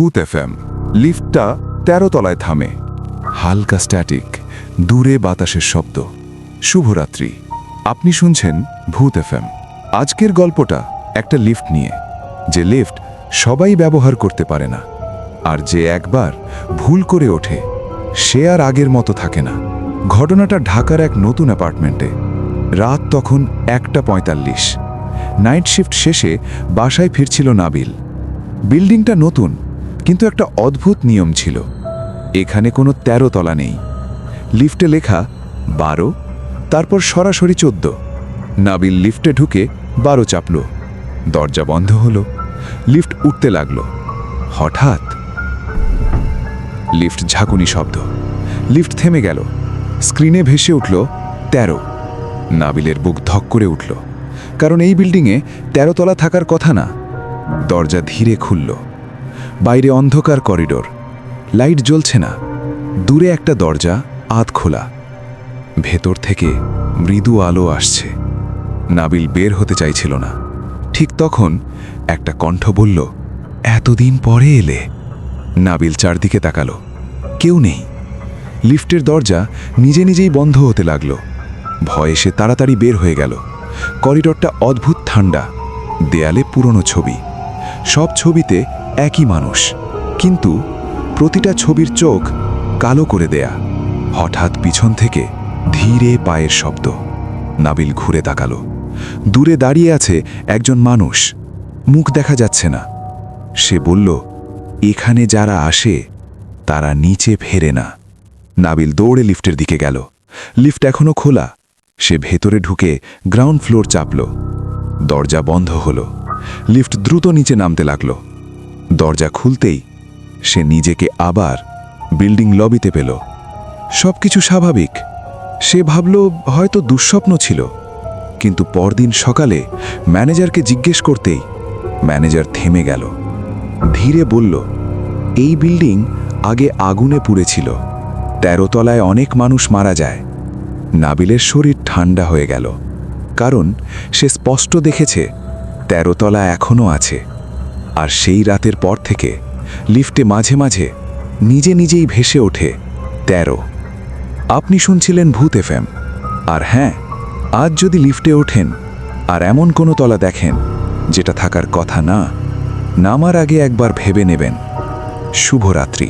ভূত এফএম। লিফটটা ১৩ তলায় থামে। হালকা স্ট্যাটিক, দূরে বাতাসের শব্দ। শুভরাত্রি, আপনি শুনছেন ভূত এফএম। আজকের গল্পটা একটা লিফট নিয়ে, যে লিফট সবাই ব্যবহার করতে পারে না, আর যে একবার ভুল করে ওঠে সে আর আগের মতো থাকে না। ঘটনাটা ঢাকার এক নতুন অ্যাপার্টমেন্টে। রাত তখন ১:৪৫। নাইট শিফট শেষে বাসায় ফিরছিল নাবিল। বিল্ডিংটা নতুন, কিন্তু একটা অদ্ভুত নিয়ম ছিল। এখানে কোনো ১৩ তলা নেই। লিফটে লেখা ১২, তারপর সরাসরি ১৪। নাবিল লিফটে ঢুকে ১২ চাপল। দরজা বন্ধ হলো। লিফট উঠতে লাগল। হঠাৎ লিফট ঝাঁকুনি শব্দ। লিফট থেমে গেল। স্ক্রিনে ভেসে উঠল ১৩। নাবিলের বুক ধক করে উঠল, কারণ এই বিল্ডিংয়ে ১৩ তলা থাকার কথা না। দরজা ধীরে খুলল। বাইরে অন্ধকার করিডোর, লাইট জ্বলছে না। দূরে একটা দরজা আধ খোলা, ভেতর থেকে মৃদু আলো আসছে। নাবিল বের হতে চাইছিল না। ঠিক তখন একটা কণ্ঠ বলল, এতদিন পরে এলে। নাবিল চারদিকে তাকালো। কেউ নেই। লিফটের দরজা নিজে নিজেই বন্ধ হতে লাগলো। ভয়ে সে তাড়াতাড়ি বের হয়ে গেল। করিডোরটা অদ্ভুত ঠান্ডা। দেয়ালে পুরনো ছবি। সব ছবিতে একই মানুষ, কিন্তু প্রতিটা ছবির চোখ কালো করে দেয়া। হঠাৎ পিছন থেকে ধীরে পায়ের শব্দ। নাবিল ঘুরে তাকালো। দূরে দাঁড়িয়ে আছে একজন মানুষ, মুখ দেখা যাচ্ছে না। সে বলল, এখানে যারা আসে তারা নিচে ফেরে না। নাবিল দৌড়ে লিফটের দিকে গেল। লিফট এখনো খোলা। সে ভেতরে ঢুকে গ্রাউন্ড ফ্লোর চাপল। দরজা বন্ধ হলো। লিফট দ্রুত নিচে নামতে লাগল। দরজা খুলতেই সে নিজেকে আবার বিল্ডিং লবিতে পেল। সবকিছু স্বাভাবিক। সে ভাবল হয়তো দুঃস্বপ্ন ছিল। কিন্তু পরদিন সকালে ম্যানেজারকে জিজ্ঞেস করতেই ম্যানেজার থেমে গেল। ধীরে বলল, এই বিল্ডিং আগে আগুনে পুড়েছিল। ১৩ তলায় অনেক মানুষ মারা যায়। নাবিলের শরীর ঠান্ডা হয়ে গেল, কারণ সে স্পষ্ট দেখেছে ১৩ তলা এখনও আছে। আর সেই রাতের পর থেকে লিফটে মাঝে মাঝে নিজে নিজেই ভেসে ওঠে ১৩। আপনি শুনছিলেন ভূত এফএম। আর হ্যাঁ, আজ যদি লিফটে ওঠেন আর এমন কোনো তলা দেখেন যেটা থাকার কথা না, নামার আগে একবার ভেবে নেবেন। শুভরাত্রি।